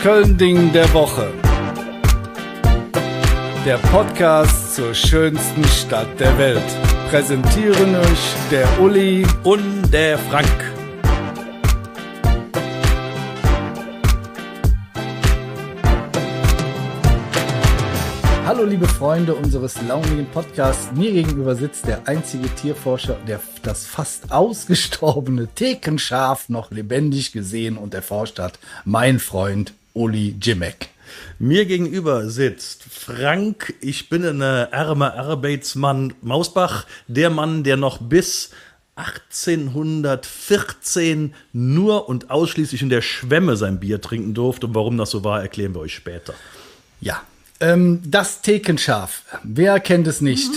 Köln-Ding der Woche. Der Podcast zur schönsten Stadt der Welt. Präsentieren euch der Uli und der Frank. Hallo liebe Freunde unseres launigen Podcasts. Mir gegenüber sitzt der einzige Tierforscher, der das fast ausgestorbene Thekenschaaf noch lebendig gesehen und erforscht hat. Mein Freund Uli Jimek. Mir gegenüber sitzt Frank. Ich bin ein armer Arbeitsmann Mausbach. Der Mann, der noch bis 1814 nur und ausschließlich in der Schwemme sein Bier trinken durfte. Und warum das so war, erklären wir euch später. Ja. Das Thekenschaaf, wer kennt es nicht?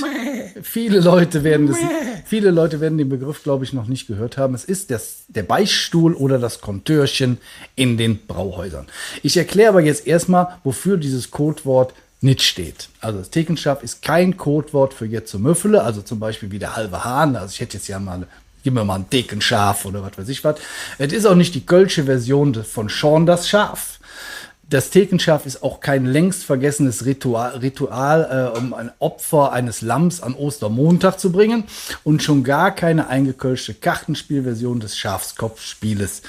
Viele Leute werden den Begriff, glaube ich, noch nicht gehört haben. Es ist der Beichtstuhl oder das Kontörchen in den Brauhäusern. Ich erkläre aber jetzt erstmal, wofür dieses Codewort nicht steht. Also das Thekenschaaf ist kein Codewort für Jetzumüffele, also zum Beispiel wie der halbe Hahn. Also ich hätte jetzt ja mal, gib mir mal ein Thekenschaaf oder was weiß ich was. Es ist auch nicht die kölsche Version von Sean das Schaf. Das Thekenschaaf ist auch kein längst vergessenes Ritual, um ein Opfer eines Lamms an Ostermontag zu bringen und schon gar keine eingekölschte Kartenspielversion des Schafskopfspieles.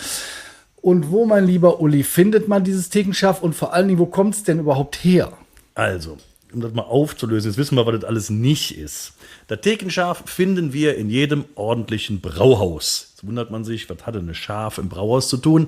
Und wo, mein lieber Uli, findet man dieses Thekenschaaf und vor allen Dingen, wo kommt es denn überhaupt her? Also, um das mal aufzulösen, jetzt wissen wir, was das alles nicht ist. Das Thekenschaaf finden wir in jedem ordentlichen Brauhaus. Jetzt wundert man sich, was hat denn ein Schaf im Brauhaus zu tun?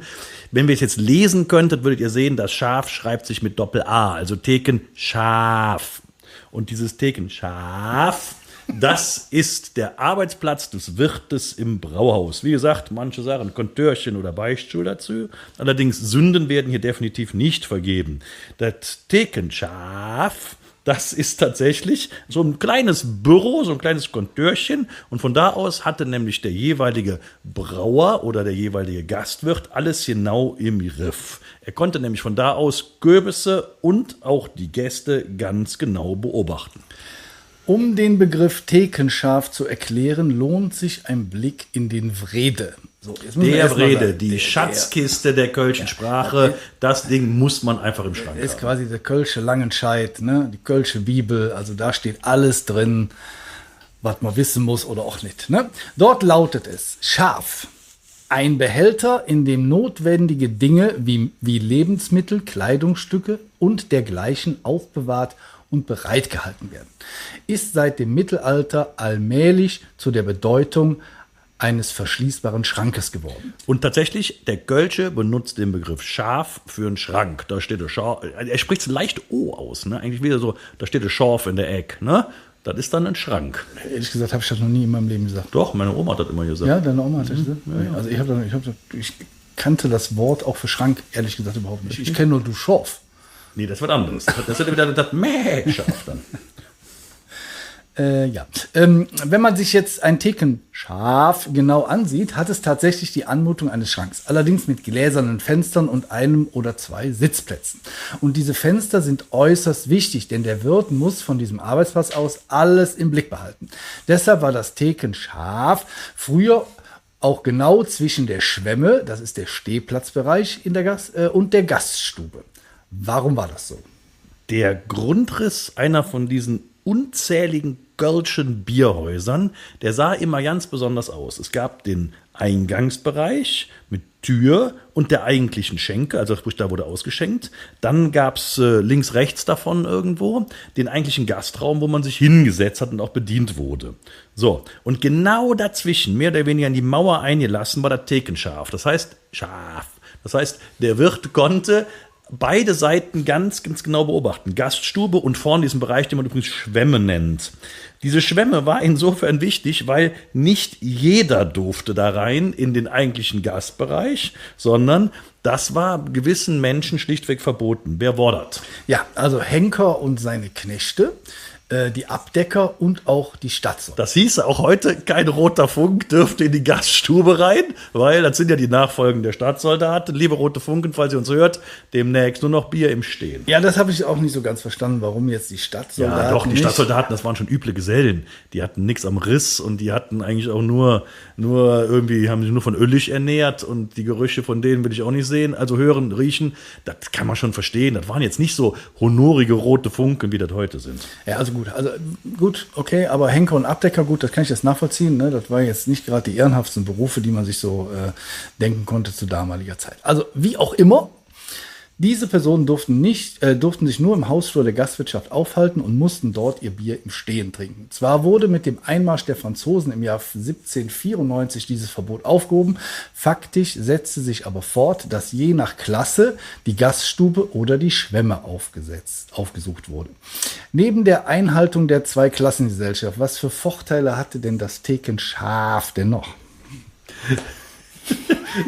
Wenn wir es jetzt lesen könntet, würdet ihr sehen, das Schaf schreibt sich mit Doppel-A, also Thekenschaaf. Und dieses Thekenschaaf, das ist der Arbeitsplatz des Wirtes im Brauhaus. Wie gesagt, manche sagen Kontörchen oder Beichtstuhl dazu. Allerdings Sünden werden hier definitiv nicht vergeben. Das Thekenschaaf, das ist tatsächlich so ein kleines Büro, so ein kleines Kontörchen. Und von da aus hatte nämlich der jeweilige Brauer oder der jeweilige Gastwirt alles genau im Griff. Er konnte nämlich von da aus Kürbisse und auch die Gäste ganz genau beobachten. Um den Begriff Thekenschaaf zu erklären, lohnt sich ein Blick in den Wrede. So, der Wrede, die Schatzkiste der kölschen Sprache, das Ding muss man einfach im Schrank haben. Ist quasi der kölsche Langenscheidt, ne? Die kölsche Bibel, also da steht alles drin, was man wissen muss oder auch nicht. Ne? Dort lautet es, Schaf, ein Behälter, in dem notwendige Dinge wie Lebensmittel, Kleidungsstücke und dergleichen aufbewahrt und bereitgehalten werden, ist seit dem Mittelalter allmählich zu der Bedeutung eines verschließbaren Schrankes geworden. Und tatsächlich, der Kölsche benutzt den Begriff Schaf für einen Schrank. Da steht der Schaf, er spricht es leicht O aus, ne? Eigentlich wieder so, da steht der Schaf in der Eck, ne? Das ist dann ein Schrank. Ehrlich gesagt habe ich das noch nie in meinem Leben gesagt. Doch, meine Oma hat das immer gesagt. Ja, deine Oma hat das gesagt? Ja. Also ich kannte das Wort auch für Schrank, ehrlich gesagt, überhaupt nicht. Ich kenne nur du Schaf. Nee, das wird anderes. Das wird wieder das Mäh-Schaf dann. Ja. Wenn man sich jetzt ein Thekenschaaf genau ansieht, hat es tatsächlich die Anmutung eines Schranks. Allerdings mit gläsernen Fenstern und einem oder zwei Sitzplätzen. Und diese Fenster sind äußerst wichtig, denn der Wirt muss von diesem Arbeitsplatz aus alles im Blick behalten. Deshalb war das Thekenschaaf früher auch genau zwischen der Schwemme, das ist der Stehplatzbereich in der und der Gaststube. Warum war das so? Der Grundriss einer von diesen unzähligen kölschen Bierhäusern, der sah immer ganz besonders aus. Es gab den Eingangsbereich mit Tür und der eigentlichen Schenke, also sprich, da wurde ausgeschenkt. Dann gab es links, rechts davon irgendwo den eigentlichen Gastraum, wo man sich hingesetzt hat und auch bedient wurde. So, und genau dazwischen, mehr oder weniger in die Mauer eingelassen, war das Thekenschaaf. Das heißt, Schaf. Das heißt, der Wirt konnte beide Seiten ganz, ganz genau beobachten. Gaststube und vorne diesen Bereich, den man übrigens Schwemme nennt. Diese Schwemme war insofern wichtig, weil nicht jeder durfte da rein in den eigentlichen Gastbereich, sondern das war gewissen Menschen schlichtweg verboten. Wer war das? Ja, also Henker und seine Knechte. die Abdecker und auch die Stadtsoldaten. Das hieß auch heute, kein roter Funk dürfte in die Gaststube rein, weil das sind ja die Nachfolgen der Stadtsoldaten. Liebe rote Funken, falls ihr uns hört, demnächst nur noch Bier im Stehen. Ja, das habe ich auch nicht so ganz verstanden, warum jetzt die Stadtsoldaten. Ja, doch, die nicht. Stadtsoldaten, das waren schon üble Gesellen. Die hatten nichts am Riss und die hatten eigentlich auch nur irgendwie, haben sich nur von Öllig ernährt und die Gerüche von denen will ich auch nicht sehen. Also hören, riechen, das kann man schon verstehen. Das waren jetzt nicht so honorige rote Funken, wie das heute sind. Ja, also gut, okay, aber Henker und Abdecker, gut, das kann ich jetzt nachvollziehen. Ne? Das war jetzt nicht gerade die ehrenhaftesten Berufe, die man sich so denken konnte zu damaliger Zeit. Also wie auch immer, diese Personen durften sich nur im Hausflur der Gastwirtschaft aufhalten und mussten dort ihr Bier im Stehen trinken. Zwar wurde mit dem Einmarsch der Franzosen im Jahr 1794 dieses Verbot aufgehoben, faktisch setzte sich aber fort, dass je nach Klasse die Gaststube oder die Schwemme aufgesucht wurde. Neben der Einhaltung der Zweiklassengesellschaft, was für Vorteile hatte denn das Thekenschaaf denn noch?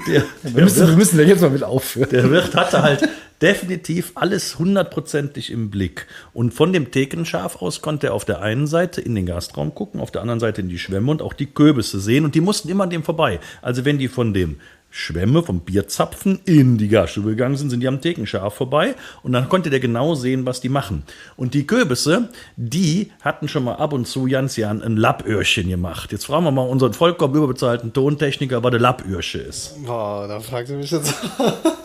Wir müssen da jetzt mal mit aufhören. Der Wirt hatte halt definitiv alles 100%ig im Blick. Und von dem Thekenschaaf aus konnte er auf der einen Seite in den Gastraum gucken, auf der anderen Seite in die Schwemme und auch die Kürbisse sehen. Und die mussten immer an dem vorbei. Also wenn die von dem Schwemme, vom Bierzapfen in die Gaststube gegangen sind die am Thekenschaaf vorbei und dann konnte der genau sehen, was die machen. Und die Kürbisse, die hatten schon mal ab und zu ganz Jan ein Lappöhrchen gemacht. Jetzt fragen wir mal unseren vollkommen überbezahlten Tontechniker, was der Lappöhrche ist. Boah, da fragt ihr mich jetzt.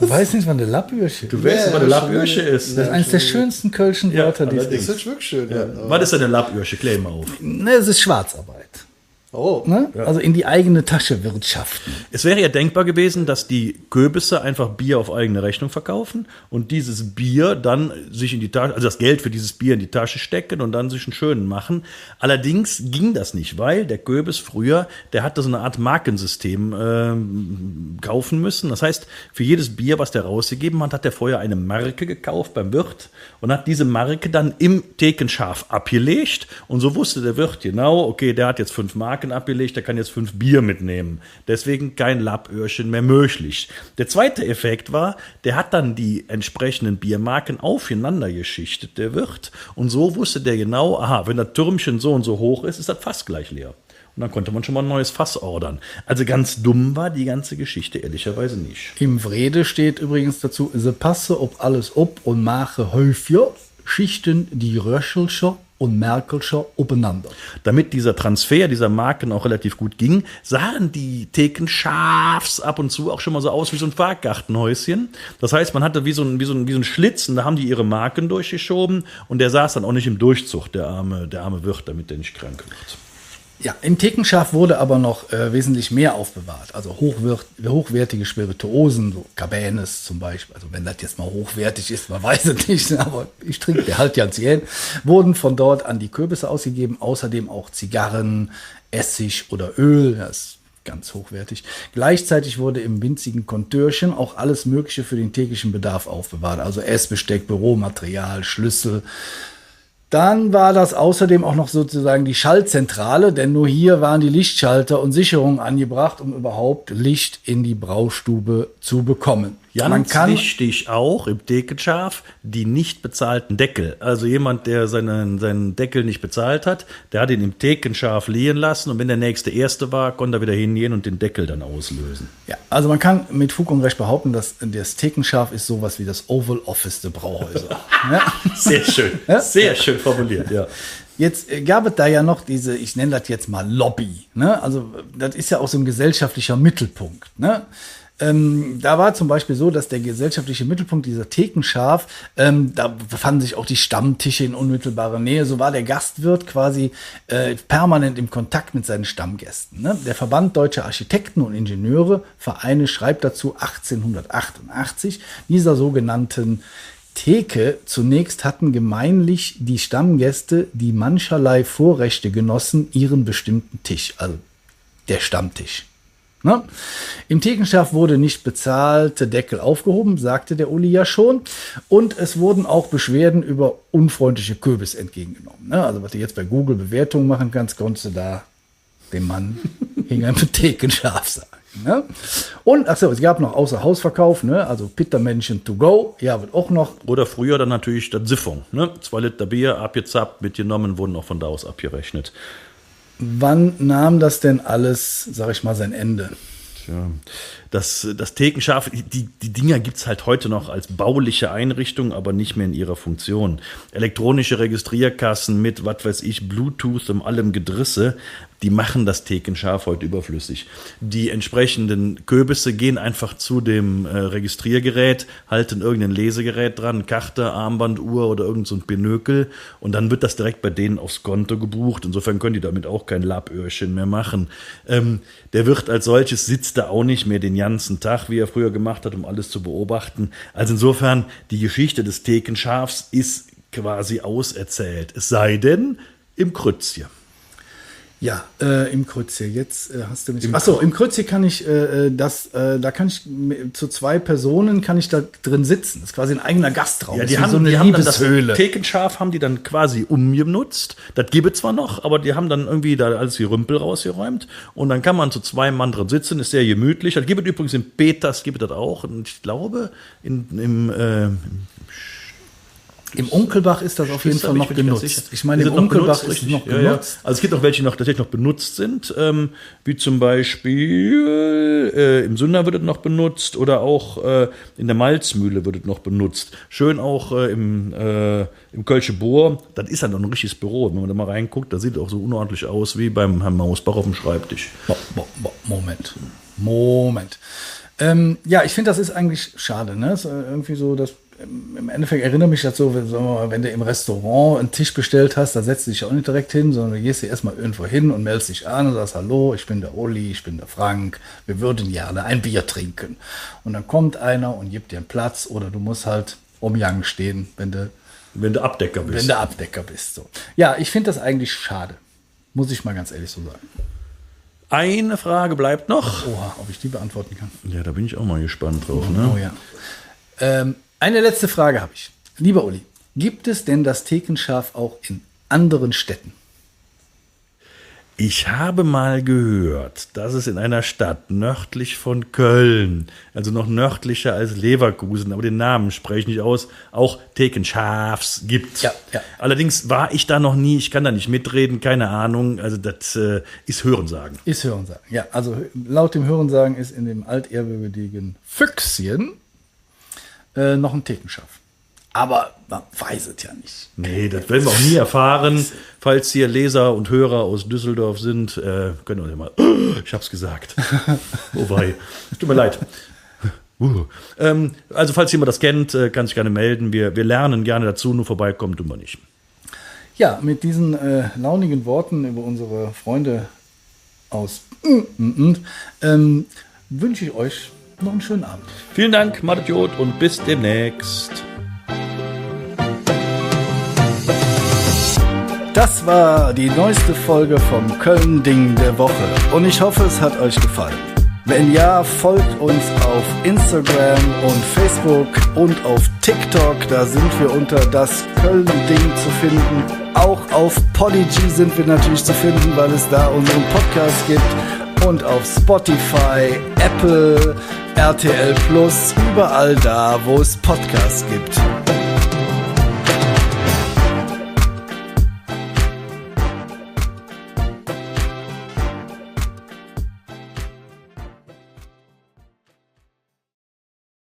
Du weißt nicht, wann der Lappöhrche. Du weißt, was der Lappöhrche ist. Das ist eines der schönsten kölschen Wörter, die es Das gibt. ist wirklich schön. Ja. Was ist denn der Lappöhrche? Klär mal auf. Ne, es ist Schwarzarbeit. Oh. Ne? Ja. Also in die eigene Tasche wirtschaften. Es wäre ja denkbar gewesen, dass die Kürbisse einfach Bier auf eigene Rechnung verkaufen und dieses Bier dann sich in die Tasche, also das Geld für dieses Bier in die Tasche stecken und dann sich einen schönen machen. Allerdings ging das nicht, weil der Kürbis früher, der hatte so eine Art Markensystem kaufen müssen. Das heißt, für jedes Bier, was der rausgegeben hat, hat der vorher eine Marke gekauft beim Wirt und hat diese Marke dann im Thekenschaaf abgelegt und so wusste der Wirt genau, okay, der hat jetzt 5 Marken abgelegt, der kann jetzt 5 Bier mitnehmen. Deswegen kein Lappöhrchen mehr möglich. Der zweite Effekt war, der hat dann die entsprechenden Biermarken aufeinander geschichtet, der Wirt. Und so wusste der genau, aha, wenn das Türmchen so und so hoch ist, ist das Fass gleich leer. Und dann konnte man schon mal ein neues Fass ordern. Also ganz dumm war die ganze Geschichte ehrlicherweise nicht. Im Wrede steht übrigens dazu, se passe ob alles ob und mache häufiger, schichten die Röschelscher und Merkelscher aufeinander. Damit dieser Transfer dieser Marken auch relativ gut ging, sahen die Thekenschaafs ab und zu auch schon mal so aus wie so ein Fahrgartenhäuschen. Das heißt, man hatte wie so ein Schlitz und da haben die ihre Marken durchgeschoben und der saß dann auch nicht im Durchzug, der arme Wirt, damit der nicht krank wird. Ja, im Thekenschaaf wurde aber noch wesentlich mehr aufbewahrt. Also hochwertige Spirituosen, so Cabernet zum Beispiel. Also wenn das jetzt mal hochwertig ist, man weiß es nicht, aber ich trinke der halt ganz gern. Wurden von dort an die Kürbisse ausgegeben. Außerdem auch Zigarren, Essig oder Öl. Das ist ganz hochwertig. Gleichzeitig wurde im winzigen Kontörchen auch alles Mögliche für den täglichen Bedarf aufbewahrt. Also Essbesteck, Büromaterial, Schlüssel. Dann war das außerdem auch noch sozusagen die Schaltzentrale, denn nur hier waren die Lichtschalter und Sicherungen angebracht, um überhaupt Licht in die Braustube zu bekommen. Ganz wichtig auch im Thekenschaaf die nicht bezahlten Deckel. Also jemand, der seinen Deckel nicht bezahlt hat, der hat ihn im Thekenschaaf liegen lassen und wenn der nächste Erste war, konnte er wieder hingehen und den Deckel dann auslösen. Ja, also man kann mit Fug und Recht behaupten, dass das Thekenschaaf ist sowas wie das Oval Office der Brauhäuser. Ja? Sehr schön, ja? Sehr schön formuliert, ja. Jetzt gab es da ja noch diese, ich nenne das jetzt mal Lobby. Ne? Also das ist ja auch so ein gesellschaftlicher Mittelpunkt. Ne? Da war zum Beispiel so, dass der gesellschaftliche Mittelpunkt dieser Thekenschaaf, da befanden sich auch die Stammtische in unmittelbarer Nähe. So war der Gastwirt quasi permanent im Kontakt mit seinen Stammgästen. Ne? Der Verband Deutscher Architekten und Ingenieure, Vereine, schreibt dazu 1888, dieser sogenannten Theke, zunächst hatten gemeinlich die Stammgäste, die mancherlei Vorrechte genossen, ihren bestimmten Tisch, also der Stammtisch. Ne? Im Thekenschaaf wurde nicht bezahlte Deckel aufgehoben, sagte der Uli ja schon. Und es wurden auch Beschwerden über unfreundliche Kürbis entgegengenommen. Ne? Also was du jetzt bei Google Bewertungen machen kannst, konntest du da dem Mann hinter dem Thekenschaaf sagen. Ne? Und, achso, es gab noch außer Hausverkauf, ne? Also Pittermännchen to go, ja, wird auch noch. Oder früher dann natürlich das Siphon. Ne? 2 Liter Bier abgezappt, mitgenommen, wurden auch von da aus abgerechnet. Wann nahm das denn alles, sag ich mal, sein Ende? Ja, das Thekenschaaf, die Dinger gibt es halt heute noch als bauliche Einrichtung, aber nicht mehr in ihrer Funktion. Elektronische Registrierkassen mit, was weiß ich, Bluetooth und allem Gedrisse, die machen das Thekenschaaf heute überflüssig. Die entsprechenden Köbisse gehen einfach zu dem Registriergerät, halten irgendein Lesegerät dran, Karte, Armbanduhr oder irgend so ein Pinökel und dann wird das direkt bei denen aufs Konto gebucht. Insofern können die damit auch kein Lappöhrchen mehr machen. Der Wirt als solches sitzt da auch nicht mehr den ganzen Tag, wie er früher gemacht hat, um alles zu beobachten. Also insofern, die Geschichte des Thekenschaafs ist quasi auserzählt. Es sei denn, im Krützje. Ja, im Krützje. Jetzt hast du mich. Achso, im Krützje kann ich da kann ich zu 2 Personen kann ich da drin sitzen. Das ist quasi ein eigener Gastraum. Ja, das die ist wie haben dann das Liebeshöhle. Thekenschaaf haben die dann quasi umgenutzt. Das gibt es zwar noch, aber die haben dann irgendwie da alles die Rümpel rausgeräumt. Und dann kann man zu 2 Mann drin sitzen, ist sehr gemütlich. Das gibt es übrigens in Peters, gibt es das auch. Und ich glaube, Im Unkelbach ist das auf jeden Fall noch genutzt. Ich meine, im Unkelbach ist es noch genutzt. Ja. Also es gibt auch welche, die tatsächlich noch benutzt sind, wie zum Beispiel im Sünder wird es noch benutzt oder auch in der Malzmühle wird es noch benutzt. Schön auch im Kölsche Bohr, das ist ja noch ein richtiges Büro. Wenn man da mal reinguckt, da sieht es auch so unordentlich aus wie beim Herrn Mausbach auf dem Schreibtisch. Moment. Ja, ich finde, das ist eigentlich schade. Ne? Das ist irgendwie so, dass im Endeffekt erinnere mich dazu, wenn du im Restaurant einen Tisch bestellt hast, da setzt du dich auch nicht direkt hin, sondern du gehst dir erstmal irgendwo hin und meldest dich an und sagst, hallo, ich bin der Uli, ich bin der Frank, wir würden gerne ein Bier trinken. Und dann kommt einer und gibt dir einen Platz oder du musst halt umgangen stehen, wenn du Abdecker bist. Wenn du Abdecker bist. So. Ja, ich finde das eigentlich schade, muss ich mal ganz ehrlich so sagen. Eine Frage bleibt noch. Oha, ob ich die beantworten kann. Ja, da bin ich auch mal gespannt drauf. Ne? Oh ja. Eine letzte Frage habe ich. Lieber Uli, gibt es denn das Thekenschaaf auch in anderen Städten? Ich habe mal gehört, dass es in einer Stadt nördlich von Köln, also noch nördlicher als Leverkusen, aber den Namen spreche ich nicht aus, auch Thekenschaafs gibt. Ja. Allerdings war ich da noch nie, ich kann da nicht mitreden, keine Ahnung, also das ist Hörensagen. Ist Hörensagen, ja. Also laut dem Hörensagen ist in dem altehrwürdigen Füchschen noch ein Thekenschaaf. Aber man weiß es ja nicht. Nee, das werden wir auch nie erfahren. Falls hier Leser und Hörer aus Düsseldorf sind, können wir ja mal. Ich hab's gesagt. Oh wei. Tut mir leid. Also, falls jemand das kennt, kann sich gerne melden. Wir lernen gerne dazu, nur vorbeikommen tun wir nicht. Ja, mit diesen launigen Worten über unsere Freunde aus wünsche ich euch noch einen schönen Abend. Vielen Dank, Madiot, und bis demnächst. Das war die neueste Folge vom Köln-Ding der Woche und ich hoffe, es hat euch gefallen. Wenn ja, folgt uns auf Instagram und Facebook und auf TikTok, da sind wir unter das Köln-Ding zu finden. Auch auf Podigy sind wir natürlich zu finden, weil es da unseren Podcast gibt. Und auf Spotify, Apple, RTL Plus, überall da, wo es Podcasts gibt.